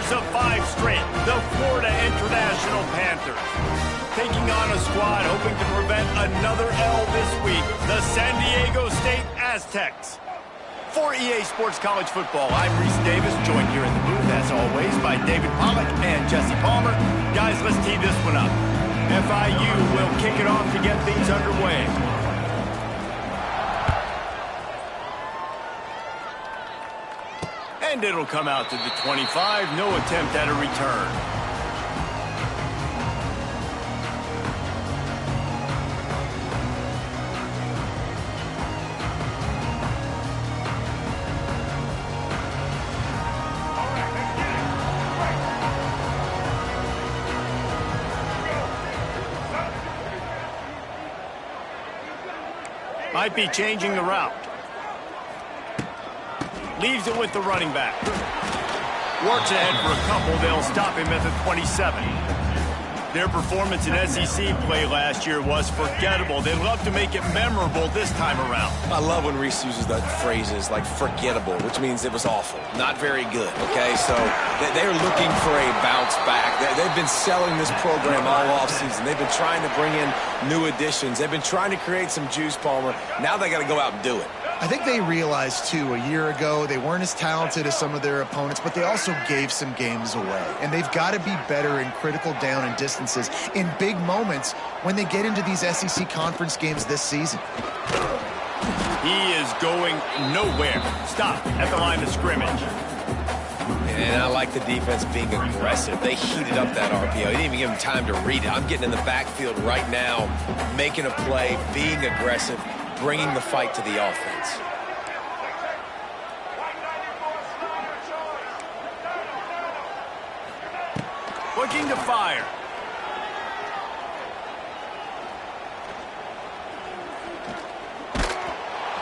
winners of 5 straight, the Florida International Panthers. Taking on a squad hoping to prevent another L this week, the San Diego State Aztecs. For EA Sports College Football, I'm Reese Davis, joined here in the booth, as always, by David Pollack and Jesse Palmer. Guys, let's tee this one up. FIU will kick it off to get things underway. And it'll come out to the 25. No attempt at a return. Might be changing the route. Leaves it with the running back. Works ahead for a couple. They'll stop him at the 27. Their performance in SEC play last year was forgettable. They'd love to make it memorable this time around. I love when Reese uses that phrases like forgettable, which means it was awful, not very good, okay? So they're looking for a bounce back. They've been selling this program all offseason. They've been trying to bring in new additions. They've been trying to create some juice, Palmer. Now they got to go out and do it. I think they realized, too, a year ago they weren't as talented as some of their opponents, but they also gave some games away. And they've got to be better in critical down and distances in big moments when they get into these SEC conference games this season. He is going nowhere. Stop at the line of scrimmage. And I like the defense being aggressive. They heated up that RPO. He didn't even give him time to read it. I'm getting in the backfield right now, making a play, being aggressive, bringing the fight to the offense. Looking to fire.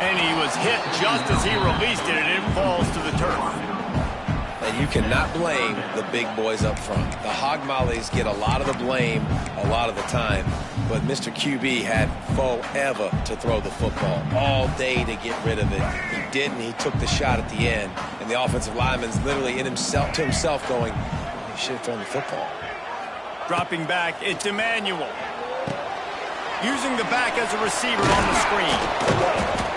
And he was hit just as he released it, and it falls to the turf. And you cannot blame the big boys up front. The hog mollies get a lot of the blame a lot of the time, but Mr. QB had forever to throw the football, all day to get rid of it. He didn't. He took the shot at the end, and the offensive lineman's literally to himself going, he should have thrown the football. Dropping back, it's Emmanuel. Using the back as a receiver on the screen.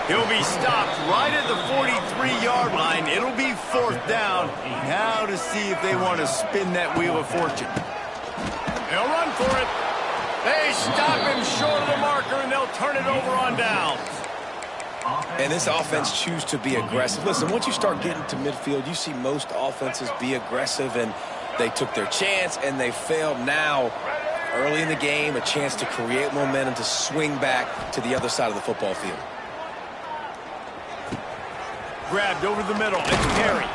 He'll be stopped right at the 43-yard line. It'll be 4th down. Now to see if they want to spin that wheel of fortune. They'll run for it. They stop him short of the marker, and they'll turn it over on downs. And this offense chooses to be aggressive. Listen, once you start getting to midfield, you see most offenses be aggressive, and they took their chance, and they failed. Now, early in the game, a chance to create momentum, to swing back to the other side of the football field. Grabbed over the middle. It's Perry.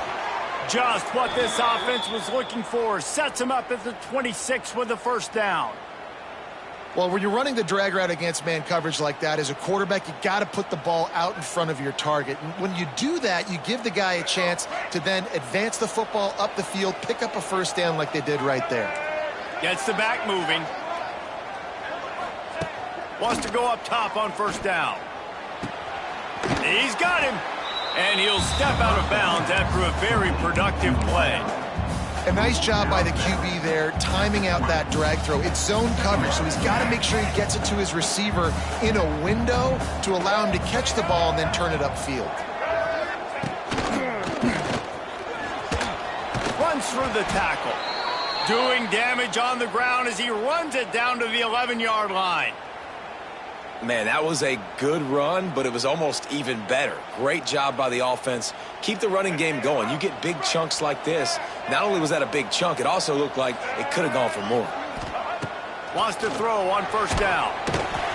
Just what this offense was looking for. Sets him up at the 26 with the 1st down. Well, when you're running the drag route against man coverage like that, as a quarterback, you got to put the ball out in front of your target. And when you do that, you give the guy a chance to then advance the football up the field, pick up a 1st down like they did right there. Gets the back moving. Wants to go up top on 1st down. He's got him. And he'll step out of bounds after a very productive play. A nice job by the QB there, timing out that drag throw. It's zone coverage, so he's got to make sure he gets it to his receiver in a window to allow him to catch the ball and then turn it upfield. Runs through the tackle. Doing damage on the ground as he runs it down to the 11-yard line. Man, that was a good run, but it was almost even better. Great job by the offense. Keep the running game going. You get big chunks like this. Not only was that a big chunk, it also looked like it could have gone for more. Wants to throw on 1st down.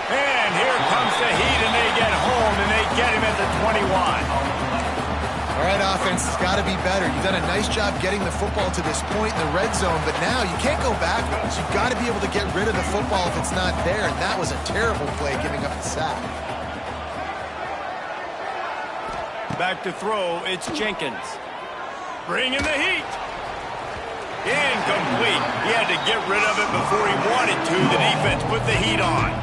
And here comes the heat, and they get home, and they get him at the 21. All right, offense, it's got to be better. You've done a nice job getting the football to this point in the red zone, but now you can't go backwards. You've got to be able to get rid of the football if it's not there, and that was a terrible play, giving up the sack. Back to throw, it's Jenkins. Bringing the heat. Incomplete. He had to get rid of it before he wanted to. The defense put the heat on.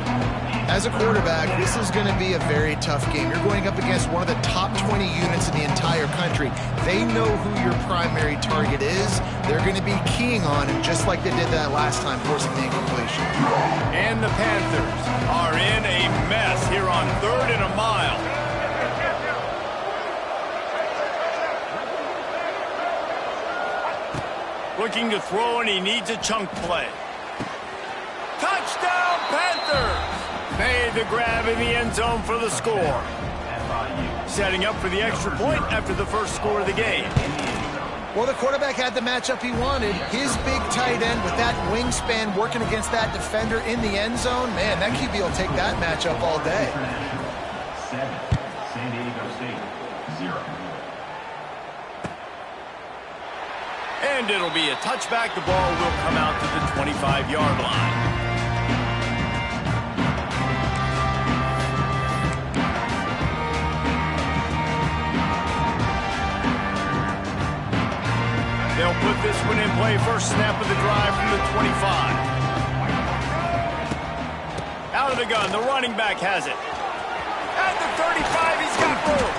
As a quarterback, this is going to be a very tough game. You're going up against one of the top 20 units in the entire country. They know who your primary target is. They're going to be keying on him, just like they did that last time, forcing the incompletion. And the Panthers are in a mess here on 3rd and a mile. Looking to throw, and he needs a chunk play. Touchdown, Panthers! Made the grab in the end zone for the score. Setting up for the extra point after the first score of the game. Well, the quarterback had the matchup he wanted. His big tight end with that wingspan working against that defender in the end zone. Man, that QB will take that matchup all day. 7, San Diego State, 0. And it'll be a touchback. The ball will come out to the 25-yard line. They'll put this one in play. First snap of the drive from the 25. Out of the gun, the running back has it. At the 35, he's got room.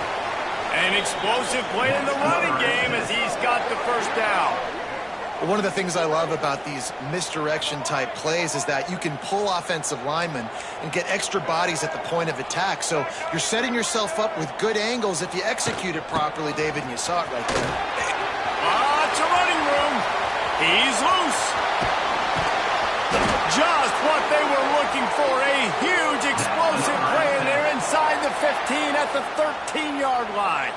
An explosive play in the running game as he's got the first down. One of the things I love about these misdirection type plays is that you can pull offensive linemen and get extra bodies at the point of attack. So you're setting yourself up with good angles if you execute it properly, David, and you saw it right there. Lots of running room. He's loose. Just what they were looking for. A huge explosive play, and they're inside the 15 at the 13-yard line.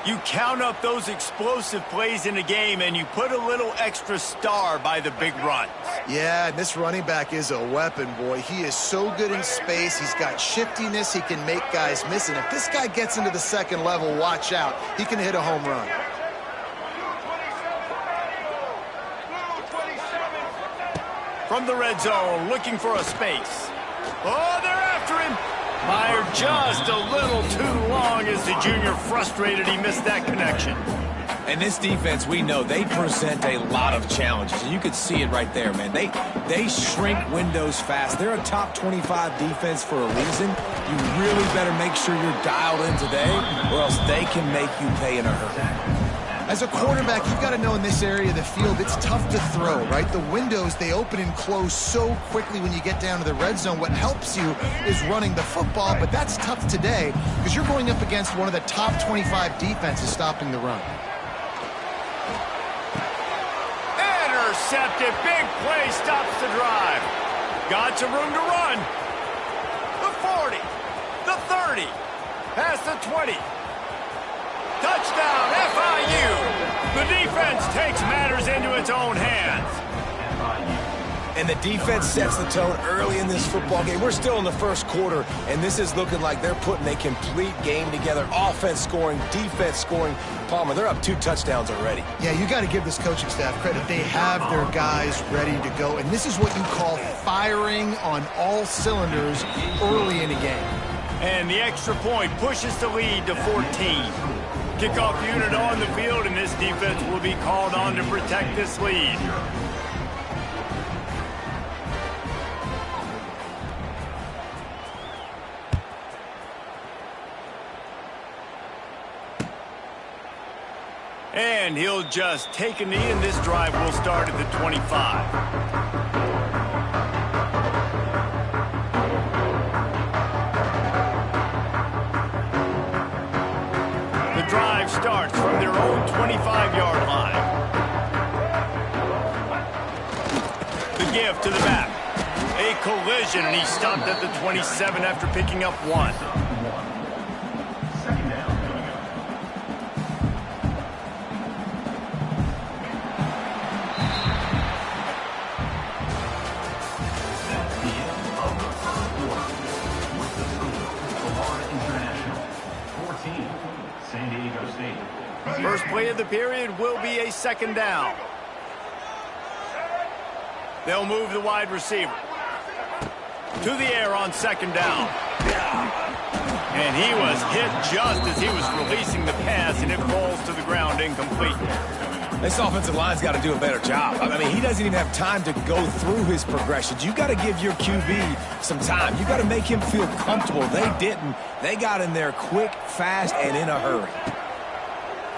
You count up those explosive plays in a game, and you put a little extra star by the big run. Yeah, and this running back is a weapon, boy. He is so good in space. He's got shiftiness. He can make guys miss. And if this guy gets into the second level, watch out. He can hit a home run. From the red zone, looking for a space. Oh, they're after him. Fired just a little too long as the junior frustrated he missed that connection. And this defense, we know, they present a lot of challenges. And you can see it right there, man. They shrink windows fast. They're a top 25 defense for a reason. You really better make sure you're dialed in today, or else they can make you pay in a hurry. As a quarterback, you've got to know in this area of the field, it's tough to throw, right? The windows, they open and close so quickly when you get down to the red zone. What helps you is running the football, but that's tough today because you're going up against one of the top 25 defenses stopping the run. Intercepted. Big play stops the drive. Got some room to run. The 40. The 30. Past the 20. Touchdown, FIU. The defense takes matters into its own hands. And the defense sets the tone early in this football game. We're still in the first quarter, and this is looking like they're putting a complete game together. Offense scoring, defense scoring. Palmer, they're up 2 touchdowns already. Yeah, you got to give this coaching staff credit. They have their guys ready to go, and this is what you call firing on all cylinders early in a game. And the extra point pushes the lead to 14. Kickoff unit on the field, and this defense will be called on to protect this lead. And he'll just take a knee, and this drive will start at the 25. Drive starts from their own 25-yard line. The give to the back. A collision, and he stopped at the 27 after picking up 1. First play of the period will be a second down. They'll move the wide receiver to the air on second down. And he was hit just as he was releasing the pass, and it falls to the ground incomplete. This offensive line's got to do a better job. I mean, he doesn't even have time to go through his progressions. You got to give your QB some time. You got to make him feel comfortable. They didn't. They got in there quick, fast, and in a hurry.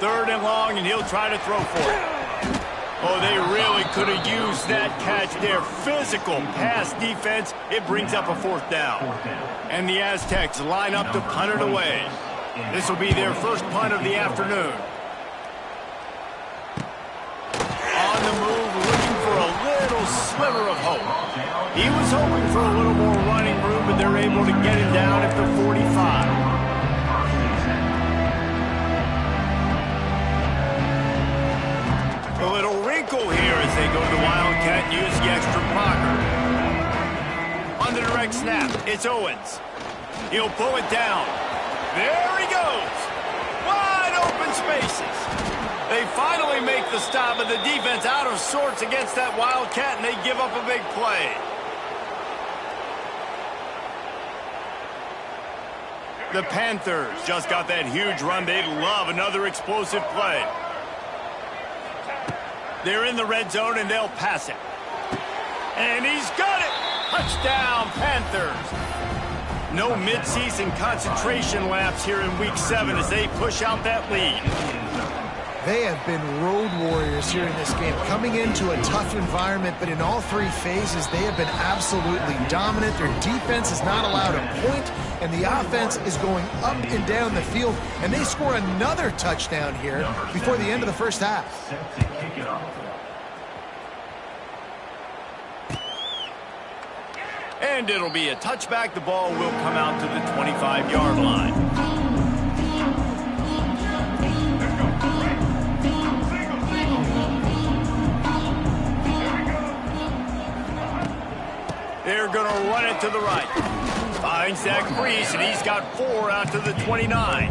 3rd and long, and he'll try to throw for it. Oh, they really could have used that catch there. Physical pass defense. It brings up a 4th down. And the Aztecs line up to punt it away. This will be their first punt of the afternoon. On the move, looking for a little sliver of hope. He was hoping for a little more running room, but they're able to get him down at the 45. A little wrinkle here as they go to the Wildcat and use the extra blocker. On the direct snap, it's Owens. He'll pull it down. There he goes. Wide open spaces. They finally make the stop, but the defense out of sorts against that Wildcat, and they give up a big play. The Panthers just got that huge run. They'd love another explosive play. They're in the red zone, and they'll pass it. And he's got it! Touchdown, Panthers! No midseason concentration laps here in Week 7 as they push out that lead. They have been road warriors here in this game, coming into a tough environment, but in all 3 phases, they have been absolutely dominant. Their defense is not allowed a point, and the offense is going up and down the field, and they score another touchdown here before the end of the first half. And it'll be a touchback. The ball will come out to the 25-yard line. They're going to run it to the right. Finds Zach Brees, and he's got 4 out to the 29.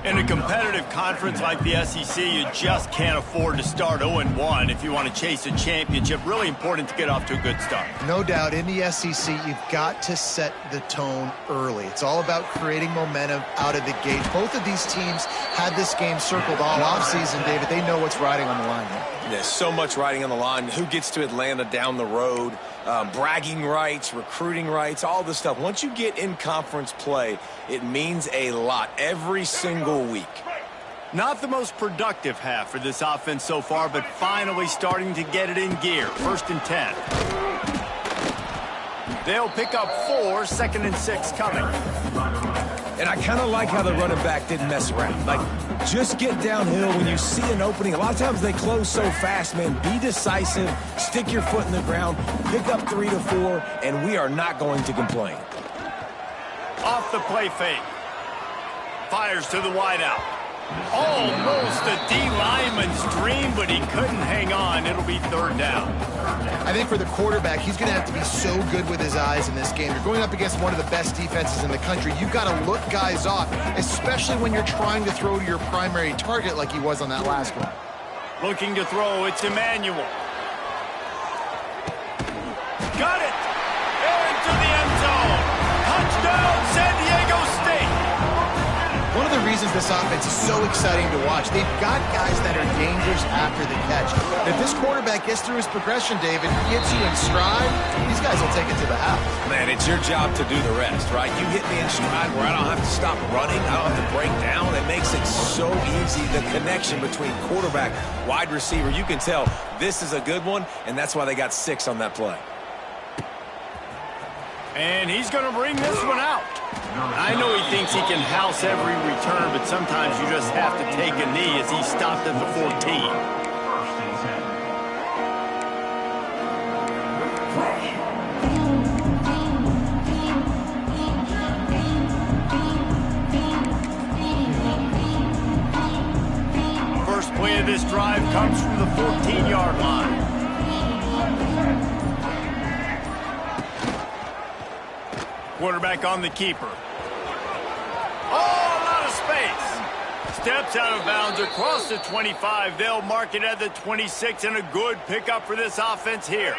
In a competitive conference like the SEC, you just can't afford to start 0-1 if you want to chase a championship. Really important to get off to a good start. No doubt, in the SEC, you've got to set the tone early. It's all about creating momentum out of the gate. Both of these teams had this game circled all offseason, David. They know what's riding on the line here. There's so much riding on the line. Who gets to Atlanta down the road? Bragging rights, recruiting rights, all this stuff. Once you get in conference play, it means a lot every single week. Not the most productive half for this offense so far, but finally starting to get it in gear. 1st and 10. They'll pick up 4, 2nd and 6 coming. And I kind of like how the running back didn't mess around. Like, just get downhill when you see an opening. A lot of times they close so fast, man. Be decisive, stick your foot in the ground, pick up 3 to 4, and we are not going to complain. Off the play fake. Fires to the wideout. Almost a D lineman's dream, but he couldn't hang on. It'll be 3rd down. I think for the quarterback, he's going to have to be so good with his eyes in this game. You're going up against one of the best defenses in the country. You've got to look guys off, especially when you're trying to throw to your primary target like he was on that last one. Looking to throw, it's Emmanuel. Got it! Into the end zone. Touchdown, San Diego State. One of the reasons this offense is so exciting to watch, they've got guys that are dangerous after the catch. If this quarterback gets through his progression, David, gets you in stride, these guys will take it to the house. Man, it's your job to do the rest, right? You hit me in stride where I don't have to stop running. I don't have to break down. It makes it so easy. The connection between quarterback, wide receiver, you can tell this is a good one, and that's why they got 6 on that play. And he's going to bring this one out. I know he thinks he can house every return, but sometimes you just have to take a knee as he stopped at the 14. First play of this drive comes from the 14-yard line. Quarterback on the keeper. Oh, a lot of space. Steps out of bounds across the 25. They'll mark it at the 26, and a good pickup for this offense here.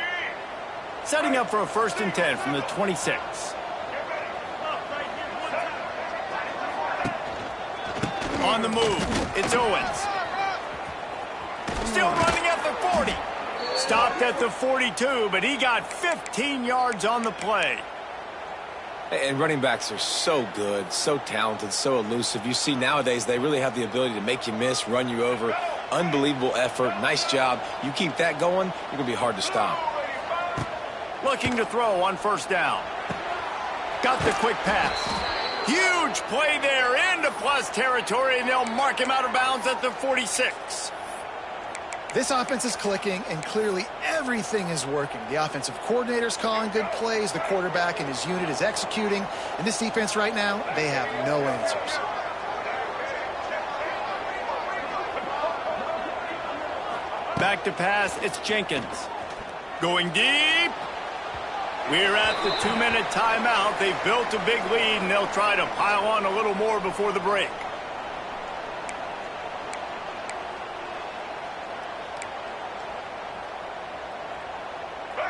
Setting up for a 1st and 10 from the 26. On the move, it's Owens. Still running at the 40. Stopped at the 42, but he got 15 yards on the play. And running backs are so good, so talented, so elusive. You see nowadays they really have the ability to make you miss, run you over. Unbelievable effort. Nice job. You keep that going, you're going to be hard to stop. Looking to throw on first down. Got the quick pass. Huge play there into plus territory, and they'll mark him out of bounds at the 46. This offense is clicking, and clearly everything is working. The offensive coordinator's calling good plays. The quarterback and his unit is executing. And this defense right now, they have no answers. Back to pass, it's Jenkins. Going deep. We're at the 2-minute timeout. They've built a big lead, and they'll try to pile on a little more before the break.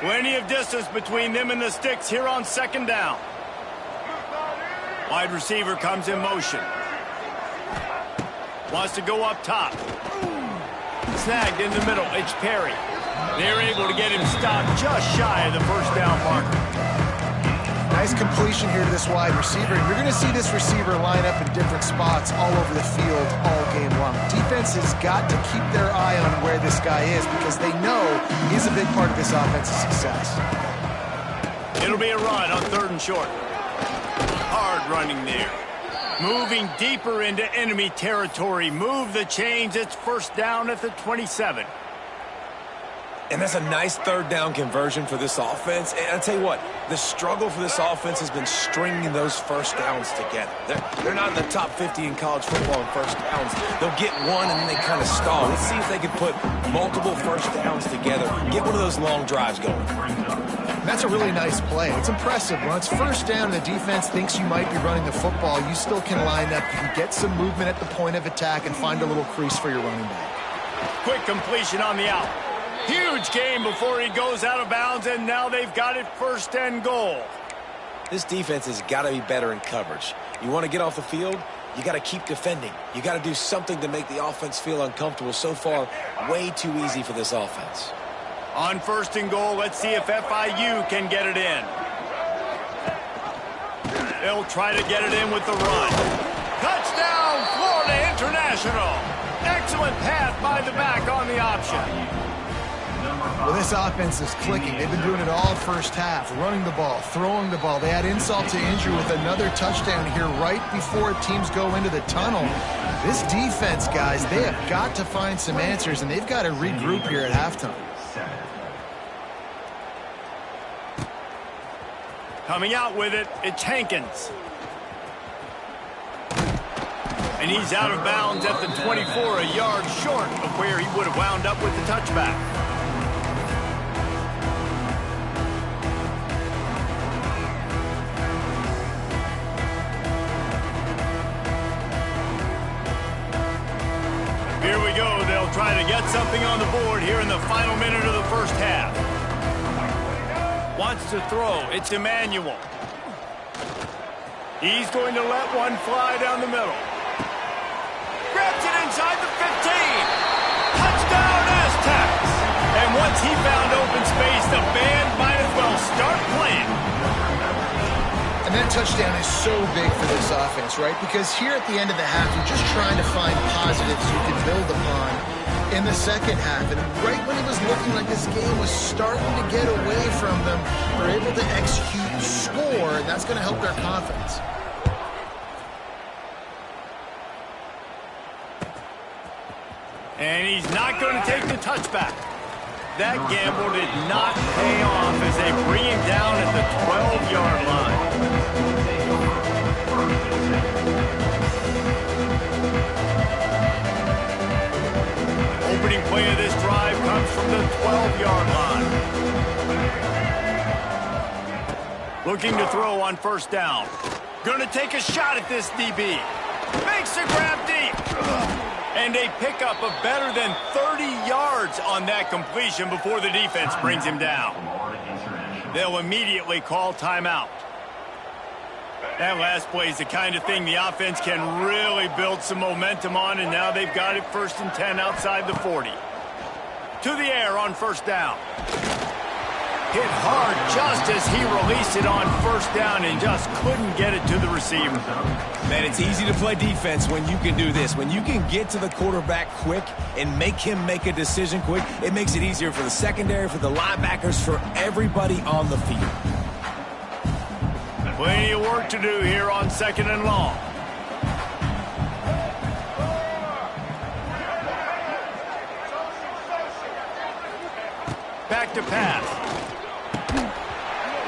Plenty of distance between them and the sticks here on second down. Wide receiver comes in motion. Wants to go up top. Snagged in the middle. It's Perry. They're able to get him stopped just shy of the first down marker. Nice completion here to this wide receiver. You're going to see this receiver line up in different spots all over the field all game long. Defense has got to keep their eye on where this guy is because they know he's a big part of this offense's success. It'll be a run on 3rd and short. Hard running there. Moving deeper into enemy territory. Move the chains. It's first down at the 27. And that's a nice 3rd down conversion for this offense. And I'll tell you what, the struggle for this offense has been stringing those first downs together. They're not in the top 50 in college football in first downs. They'll get one and then they kind of stall. Let's see if they can put multiple first downs together. Get one of those long drives going. And that's a really nice play. It's impressive. When it's first down and the defense thinks you might be running the football, you still can line up. You can get some movement at the point of attack and find a little crease for your running back. Quick completion on the out. Huge game before he goes out of bounds, and now they've got it 1st and goal. This defense has got to be better in coverage. You want to get off the field, you got to keep defending. You got to do something to make the offense feel uncomfortable. So far, way too easy for this offense. On 1st and goal, let's see if FIU can get it in. They'll try to get it in with the run. Touchdown, Florida International. Excellent pass by the back on the option. Well, this offense is clicking. They've been doing it all first half, running the ball, throwing the ball. They add insult to injury with another touchdown here right before teams go into the tunnel. This defense, guys, they have got to find some answers, and they've got to regroup here at halftime. Coming out with it, it's Hankins. And he's out of bounds at the 24, a yard short of where he would have wound up with the touchback. Here we go. They'll try to get something on the board here in the final minute of the first half. Wants to throw. It's Emmanuel. He's going to let one fly down the middle. Grabs it inside the 15. Touchdown, Aztecs. And once he found open space, the band might as well start playing. And that touchdown is so big for this offense, right? Because here at the end of the half, you're just trying to find positives you can build upon in the second half. And right when it was looking like this game was starting to get away from them, they're able to execute, score, and that's going to help their confidence. And he's not going to take the touchback. That gamble did not pay off as they bring him down at the 12-yard line. Opening play of this drive comes from the 12-yard line. Looking to throw on first down. Going to take a shot at this DB. Makes the grab deep. And a pickup of better than 30 yards on that completion before the defense brings him down. They'll immediately call timeout. That last play is the kind of thing the offense can really build some momentum on, and now they've got it 1st and 10 outside the 40. To the air on first down. Hit hard just as he released it on first down and just couldn't get it to the receiver. Man, it's easy to play defense when you can do this. When you can get to the quarterback quick and make him make a decision quick, it makes it easier for the secondary, for the linebackers, for everybody on the field. Plenty of work to do here on 2nd and long. Back to pass.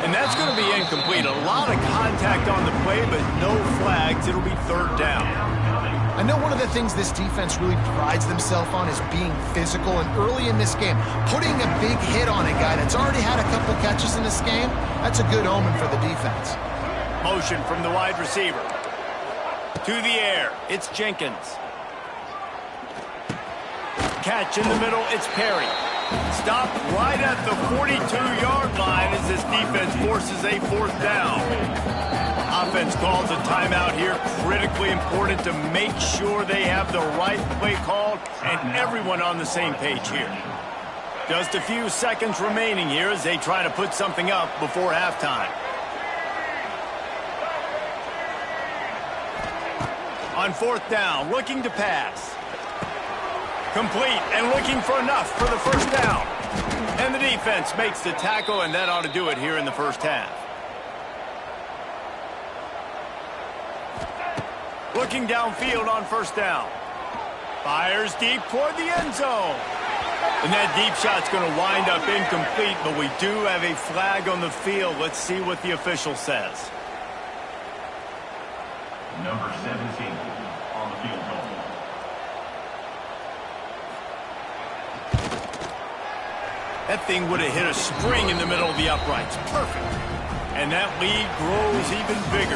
And that's going to be incomplete. A lot of contact on the play, but no flags. It'll be 3rd down. I know one of the things this defense really prides themselves on is being physical, and early in this game, putting a big hit on a guy that's already had a couple catches in this game, that's a good omen for the defense. Motion from the wide receiver. To the air, it's Jenkins. Catch in the middle, it's Perry. Stopped right at the 42-yard line as this defense forces a 4th down. Offense calls a timeout here. Critically important to make sure they have the right play called and everyone on the same page here. Just a few seconds remaining here as they try to put something up before halftime. On 4th down, looking to pass. Complete and looking for enough for the 1st down. And the defense makes the tackle, and that ought to do it here in the 1st half. Looking downfield on 1st down. Fires deep toward the end zone. And that deep shot's going to wind up incomplete, but we do have a flag on the field. Let's see what the official says. Number 17 on the field goal. That thing would have hit a string in the middle of the uprights. Perfect. And that lead grows even bigger.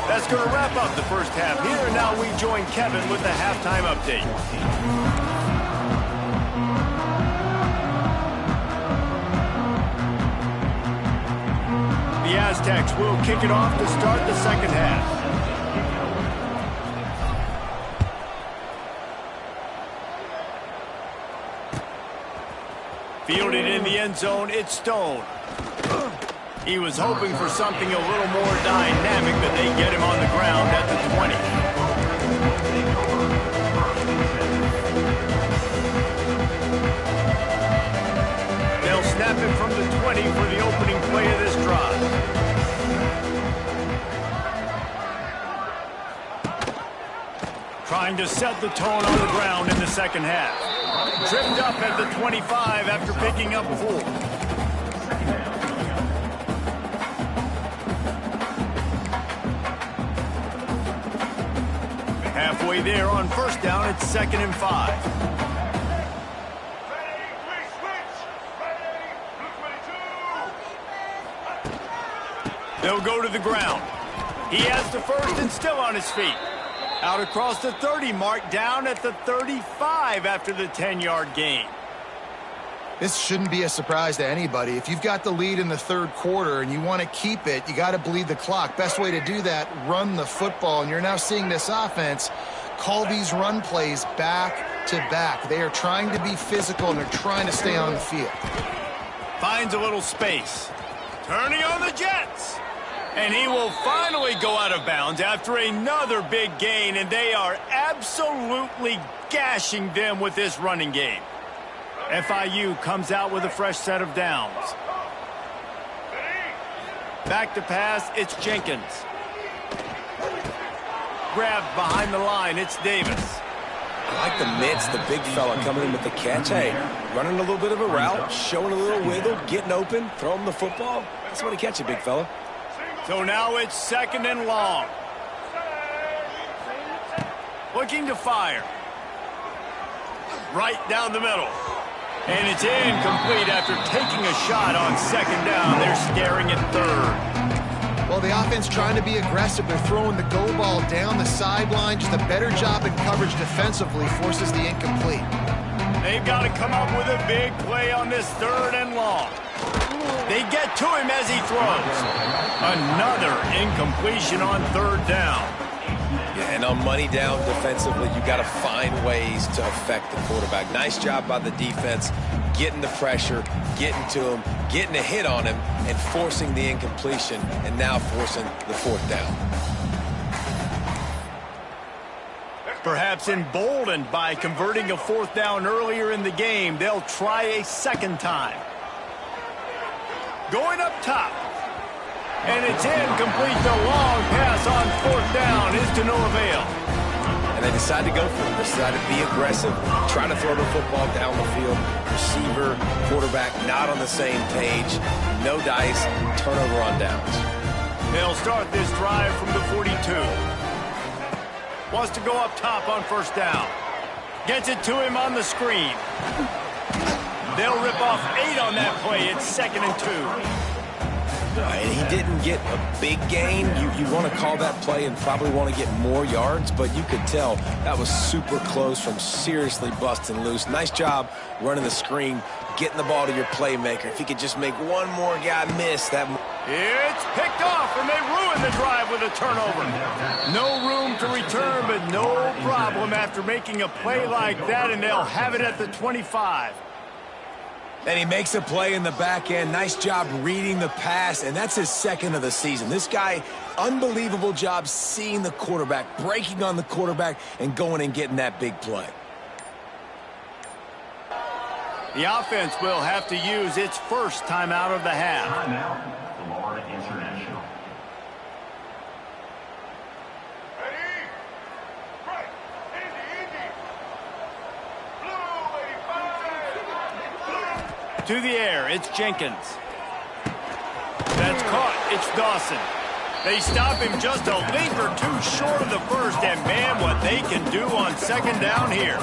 That's going to wrap up the 1st half here. And now we join Kevin with the halftime update. The Aztecs will kick it off to start the 2nd half. Fielded in the end zone, it's Stone. He was hoping for something a little more dynamic, but they get him on the ground at the 20. They'll snap it from the 20 for the opening play of this drive. Trying to set the tone on the ground in the 2nd half. Tripped up at the 25 after picking up 4. Halfway there on 1st down, it's 2nd and 5. They'll go to the ground. He has the 1st and still on his feet. Out across the 30 mark, down at the 35 after the 10-yard gain. This shouldn't be a surprise to anybody. If you've got the lead in the 3rd quarter and you want to keep it, you got to bleed the clock. Best way to do that, run the football. And you're now seeing this offense call these run plays back to back. They are trying to be physical, and they're trying to stay on the field. Finds a little space. Turning on the Jets. And he will finally go out of bounds after another big gain, and they are absolutely gashing them with this running game. FIU comes out with a fresh set of downs. Back to pass, it's Jenkins. Grabbed behind the line, it's Davis. I like the mitts, the big fella coming in with the catch. Hey, running a little bit of a route, showing a little wiggle, getting open, throwing the football. That's what he catch you, big fella. So now it's 2nd and long. Looking to fire. Right down the middle. And it's incomplete after taking a shot on 2nd down. They're staring at 3rd. Well, the offense trying to be aggressive. They're throwing the go ball down the sideline. Just a better job in coverage defensively forces the incomplete. They've got to come up with a big play on this 3rd and long. They get to him as he throws. Another incompletion on 3rd down. Yeah, and on money down defensively, you got to find ways to affect the quarterback. Nice job by the defense, getting the pressure, getting to him, getting a hit on him, and forcing the incompletion, and now forcing the fourth down. Perhaps emboldened by converting a fourth down earlier in the game, they'll try a second time. Going up top. And it's incomplete. The long pass on fourth down is to no avail. And they decide to go for it. They decide to be aggressive, try to throw the football down the field. Receiver, quarterback not on the same page. No dice, turnover on downs. They'll start this drive from the 42. Wants to go up top on first down. Gets it to him on the screen. They'll rip off 8 on that play. It's 2nd and 2. And he didn't get a big gain. You want to call that play and probably want to get more yards, but you could tell that was super close from seriously busting loose. Nice job running the screen, getting the ball to your playmaker. If he could just make one more guy miss that. It's picked off, and they ruin the drive with a turnover. No room to return, but no problem after making a play like that, and they'll have it at the 25. And he makes a play in the back end. Nice job reading the pass, and that's his 2nd of the season. This guy, unbelievable job seeing the quarterback, breaking on the quarterback, and going and getting that big play. The offense will have to use its first timeout of the half. Timeout, Florida International. To the air, it's Jenkins. That's caught. It's Dawson. They stop him just a leap or two short of the first, and man, what they can do on second down here.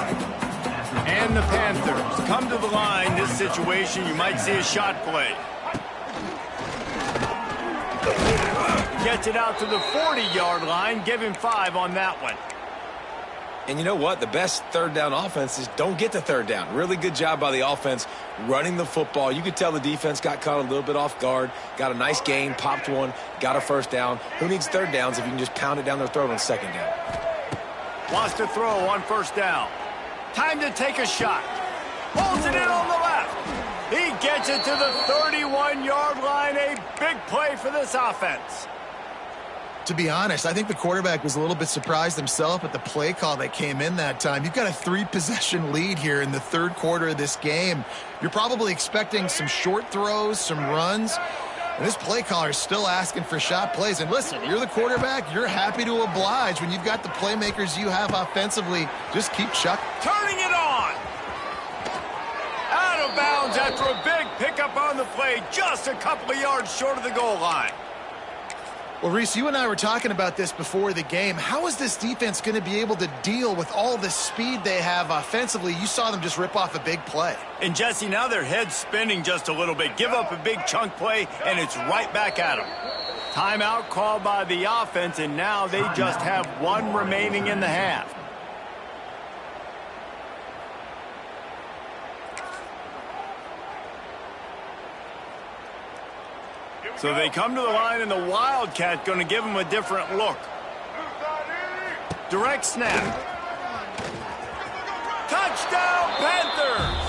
And the Panthers come to the line. This situation, you might see a shot play. Gets it out to the 40-yard line. Give him 5 on that one. And you know what? The best third down offense is don't get the third down. Really good job by the offense running the football. You could tell the defense got caught a little bit off guard. Got a nice gain, popped one, got a first down. Who needs third downs if you can just pound it down their throat on second down? Wants to throw on first down. Time to take a shot. Pulls it in on the left. He gets it to the 31-yard line. A big play for this offense. To be honest, I think the quarterback was a little bit surprised himself at the play call that came in that time. You've got a 3-possession lead here in the third quarter of this game. You're probably expecting some short throws, some runs. And this play caller is still asking for shot plays. And listen, you're the quarterback. You're happy to oblige when you've got the playmakers you have offensively. Just keep chucking. Turning it on. Out of bounds after a big pickup on the play. Just a couple of yards short of the goal line. Well, Reese, you and I were talking about this before the game. How is this defense going to be able to deal with all the speed they have offensively? You saw them just rip off a big play. And, Jesse, now their head's spinning just a little bit. Give up a big chunk play, and it's right back at them. Timeout called by the offense, and now they just have 1 remaining in the half. So they come to the line, and the Wildcat going to give them a different look. Direct snap. Touchdown, Panthers!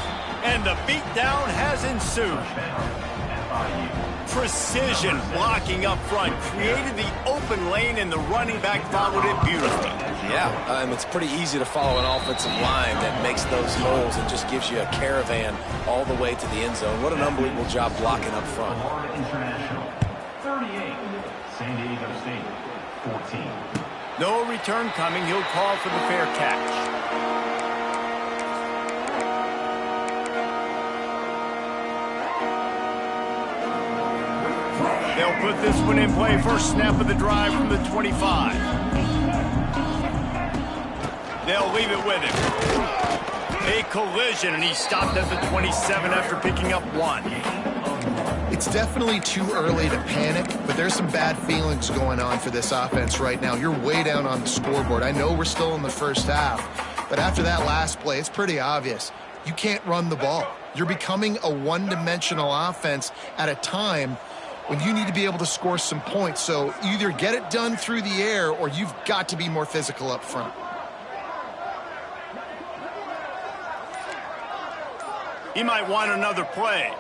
And the beatdown has ensued. Precision blocking up front created the open lane, and the running back followed it beautifully. Yeah, it's pretty easy to follow an offensive line that makes those holes and just gives you a caravan all the way to the end zone. What an unbelievable job blocking up front. Florida International, 38. San Diego State, 14. No return coming. He'll call for the fair catch. They'll put this one in play. First snap of the drive from the 25. They'll leave it with him. A collision, and he stopped at the 27 after picking up 1. It's definitely too early to panic, but there's some bad feelings going on for this offense right now. You're way down on the scoreboard. I know we're still in the first half, but after that last play, it's pretty obvious. You can't run the ball. You're becoming a one-dimensional offense at a time when you need to be able to score some points. So either get it done through the air or you've got to be more physical up front. He might want another play.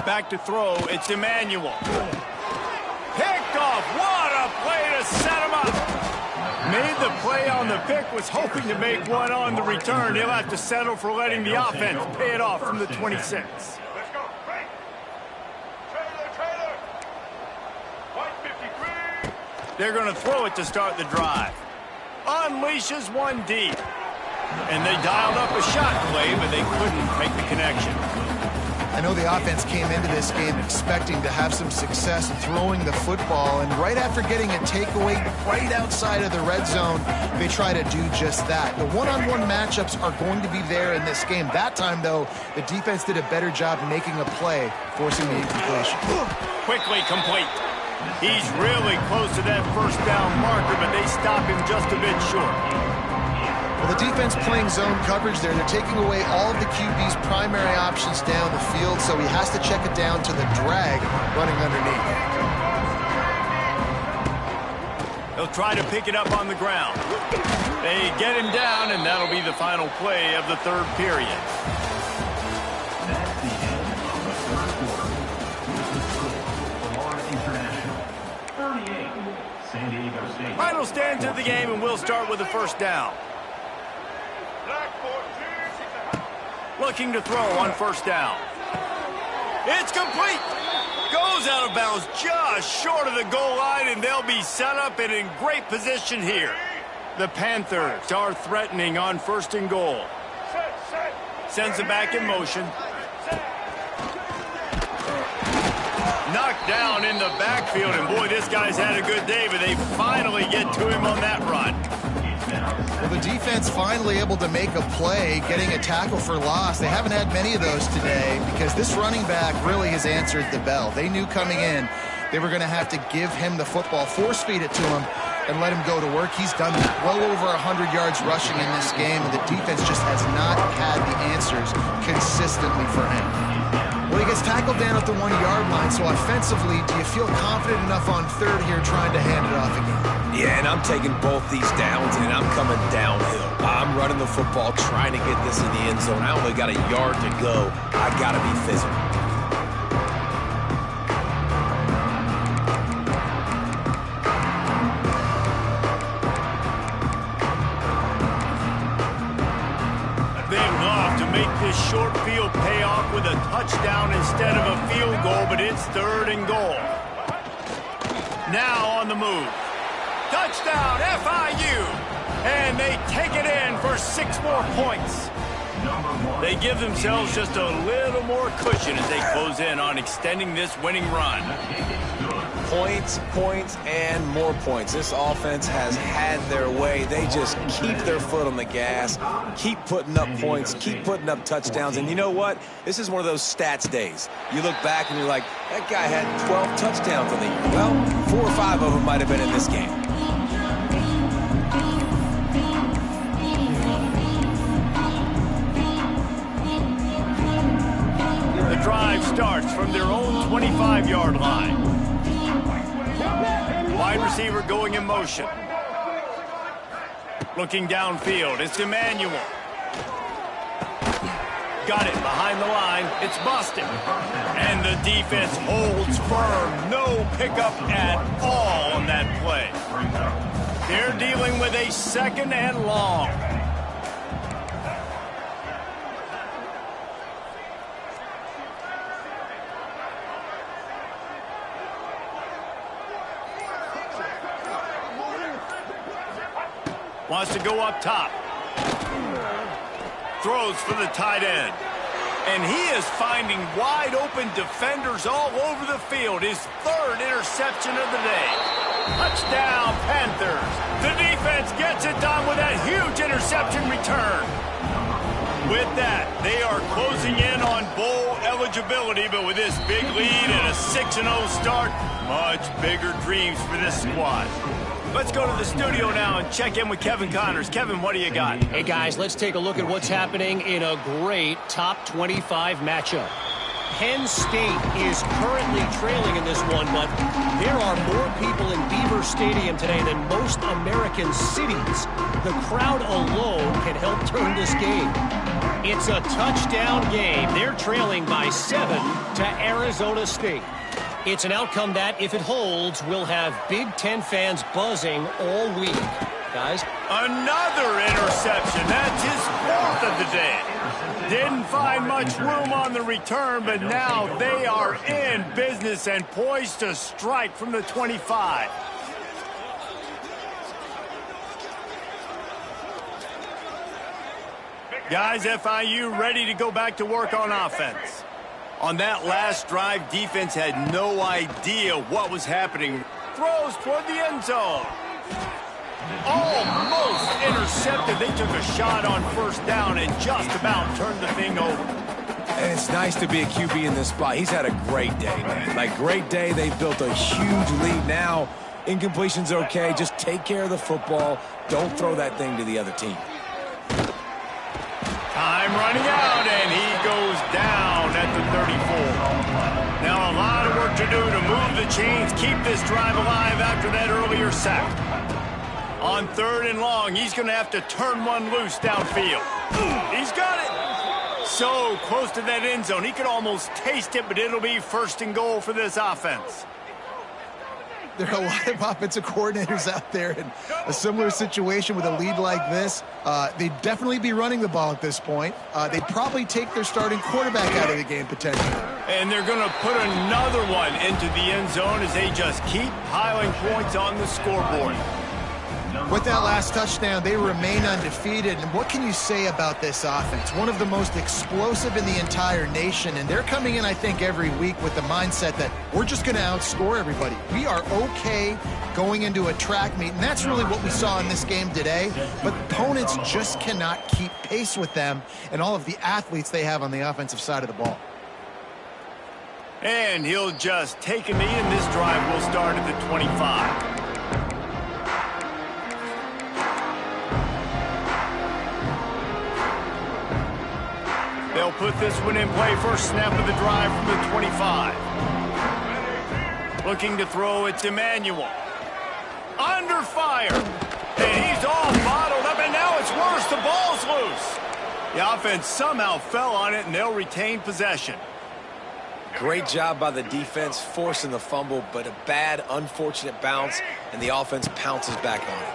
Back to throw, it's Emmanuel. Picked off, what a play to set him up. Made the play on the pick, was hoping to make one on the return. He'll have to settle for letting the offense pay it off from the 26. They're going to throw it to start the drive. Unleashes one deep. And they dialed up a shot play, but they couldn't make the connection. I know the offense came into this game expecting to have some success throwing the football, and right after getting a takeaway right outside of the red zone, they try to do just that. The one-on-one matchups are going to be there in this game. That time, though, the defense did a better job making a play, forcing the incompletion. Quickly complete. He's really close to that first down marker, but they stop him just a bit short. Well, the defense playing zone coverage there. They're taking away all of the QB's primary options down the field, so he has to check it down to the drag running underneath. They'll try to pick it up on the ground. They get him down, and that'll be the final play of the third period. That's the end of the third quarter. Florida International, 38, San Diego State. Final stands of the game, and we'll start with the first down. Looking to throw on first down. It's complete. Goes out of bounds just short of the goal line, and they'll be set up and in great position here. The Panthers are threatening on first and goal. Sends it back in motion. Knocked down in the backfield, and boy, this guy's had a good day, but they finally get to him on that run. Well, the defense finally able to make a play, getting a tackle for loss. They haven't had many of those today because this running back really has answered the bell. They knew coming in they were going to have to give him the football, force feed it to him, and let him go to work. He's done well over 100 yards rushing in this game, and the defense just has not had the answers consistently for him. Well, he gets tackled down at the 1-yard line, so offensively, do you feel confident enough on third here trying to hand it off again? Yeah, and I'm taking both these downs, and I'm coming downhill. I'm running the football, trying to get this in the end zone. I only got a yard to go. I got to be physical. This short field payoff with a touchdown instead of a field goal, but it's third and goal. Now on the move. Touchdown, FIU! And they take it in for 6 more points. They give themselves just a little more cushion as they close in on extending this winning run. Points, points, and more points. This offense has had their way. They just keep their foot on the gas, keep putting up points, keep putting up touchdowns. And you know what? This is one of those stats days. You look back and you're like, that guy had 12 touchdowns on the year. Well, 4 or 5 of them might have been in this game. The drive starts from their own 25-yard line. Wide receiver going in motion. Looking downfield, it's Emmanuel. Got it behind the line, it's Boston. And the defense holds firm. No pickup at all on that play. They're dealing with a second and long. Wants to go up top. Throws for the tight end. And he is finding wide open defenders all over the field. His third interception of the day. Touchdown, Panthers. The defense gets it done with that huge interception return. With that, they are closing in on bowl eligibility, but with this big lead and a 6-0 start, much bigger dreams for this squad. Let's go to the studio now and check in with Kevin Connors. Kevin, what do you got? Hey, guys, let's take a look at what's happening in a great top 25 matchup. Penn State is currently trailing in this one, but there are more people in Beaver Stadium today than most American cities. The crowd alone can help turn this game. It's a touchdown game. They're trailing by 7 to Arizona State. It's an outcome that, if it holds, will have Big Ten fans buzzing all week. Guys. Another interception. That's his 4th of the day. Didn't find much room on the return, but now they are in business and poised to strike from the 25. Guys, FIU ready to go back to work on offense. On that last drive, defense had no idea what was happening. Throws toward the end zone. Almost intercepted. They took a shot on first down and just about turned the thing over. And it's nice to be a QB in this spot. He's had a great day, man. Like, great day. They've built a huge lead now. Incompletion's okay. Just take care of the football. Don't throw that thing to the other team. Time running out, and he goes down at the 34. Now a lot of work to do to move the chains, keep this drive alive after that earlier sack. On 3rd and long, he's going to have to turn one loose downfield. He's got it. So close to that end zone. He could almost taste it, but it'll be 1st and goal for this offense. There are a lot of offensive coordinators out there in a similar situation with a lead like this. They'd definitely be running the ball at this point. They'd probably take their starting quarterback out of the game potentially. And they're going to put another one into the end zone as they just keep piling points on the scoreboard. With that last touchdown, they remain undefeated. And what can you say about this offense? One of the most explosive in the entire nation. And they're coming in, I think, every week with the mindset that we're just going to outscore everybody. We are okay going into a track meet. And that's really what we saw in this game today. But opponents just cannot keep pace with them and all of the athletes they have on the offensive side of the ball. And he'll just take a knee, and this drive will start at the 25. They'll put this one in play. First snap of the drive from the 25. Looking to throw it to Emmanuel. Under fire. And he's all bottled up, and now it's worse. The ball's loose. The offense somehow fell on it, and they'll retain possession. Great job by the defense forcing the fumble, but a bad, unfortunate bounce, and the offense pounces back on it.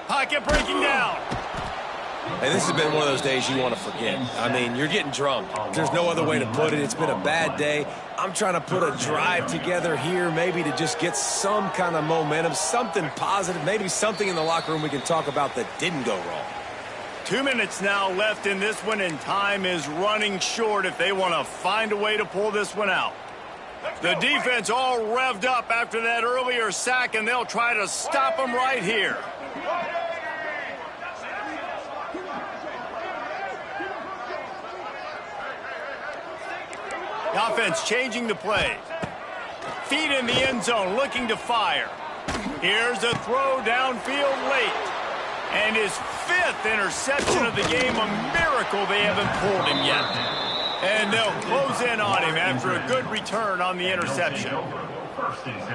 Pocket breaking down. And this has been one of those days you want to forget. I mean, you're getting drunk. There's no other way to put it. It's been a bad day. I'm trying to put a drive together here, maybe to just get some kind of momentum, something positive, maybe something in the locker room we can talk about that didn't go wrong. 2 minutes now left in this one, and time is running short if they want to find a way to pull this one out. The defense all revved up after that earlier sack, and they'll try to stop them right here. The offense changing the play. Feet in the end zone, looking to fire. Here's a throw downfield late. And his 5th interception of the game, a miracle they haven't pulled him yet. And they'll close in on him after a good return on the interception.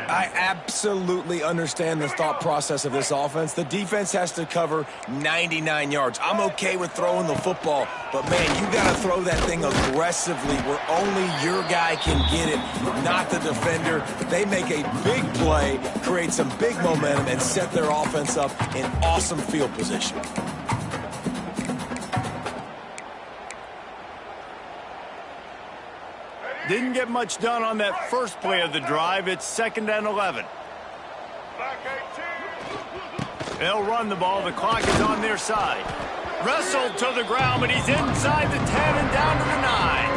I absolutely understand the thought process of this offense. The defense has to cover 99 yards. I'm okay with throwing the football, but, man, you got to throw that thing aggressively where only your guy can get it, not the defender. They make a big play, create some big momentum, and set their offense up in awesome field position. Didn't get much done on that first play of the drive. It's 2nd and 11. They'll run the ball. The clock is on their side. Wrestled to the ground, but he's inside the 10 and down to the 9.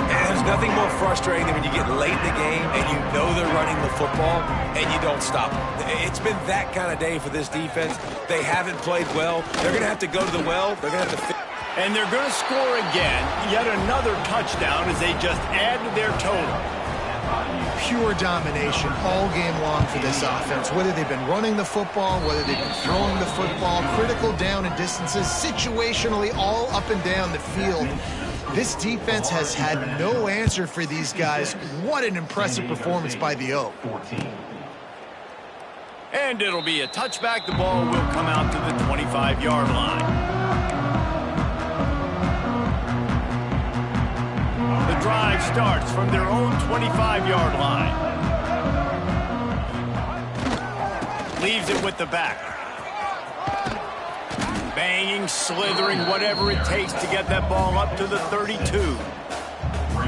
And there's nothing more frustrating than when you get late in the game and you know they're running the football and you don't stop them. It's been that kind of day for this defense. They haven't played well. They're going to have to go to the well. They're going to have to... And they're going to score again, yet another touchdown as they just add to their total. Pure domination all game long for this offense. Whether they've been running the football, whether they've been throwing the football, critical down and distances, situationally all up and down the field. This defense has had no answer for these guys. What an impressive performance by the O. And it'll be a touchback. The ball will come out to the 25-yard line. The drive starts from their own 25-yard line. Leaves it with the back. Banging, slithering, whatever it takes to get that ball up to the 32.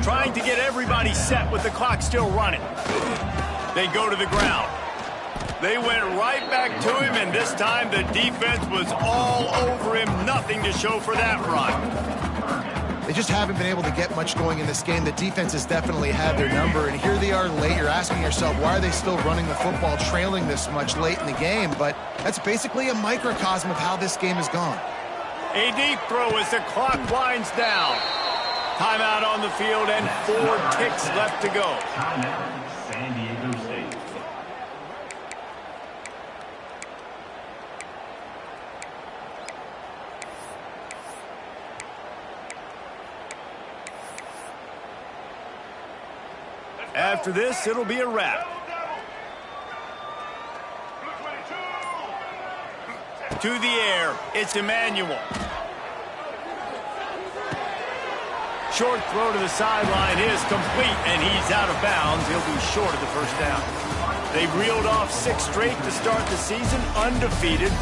Trying to get everybody set with the clock still running. They go to the ground. They went right back to him, and this time the defense was all over him. Nothing to show for that run. They just haven't been able to get much going in this game. The defense has definitely had their number, and here they are late. You're asking yourself, why are they still running the football, trailing this much late in the game? But that's basically a microcosm of how this game has gone. A deep throw as the clock winds down. Timeout on the field and 4 ticks left to go. Timeout, San Diego State. After this, it'll be a wrap. To the air, it's Emmanuel. Short throw to the sideline is complete, and he's out of bounds. He'll be short of the first down. They've reeled off 6 straight to start the season, undefeated.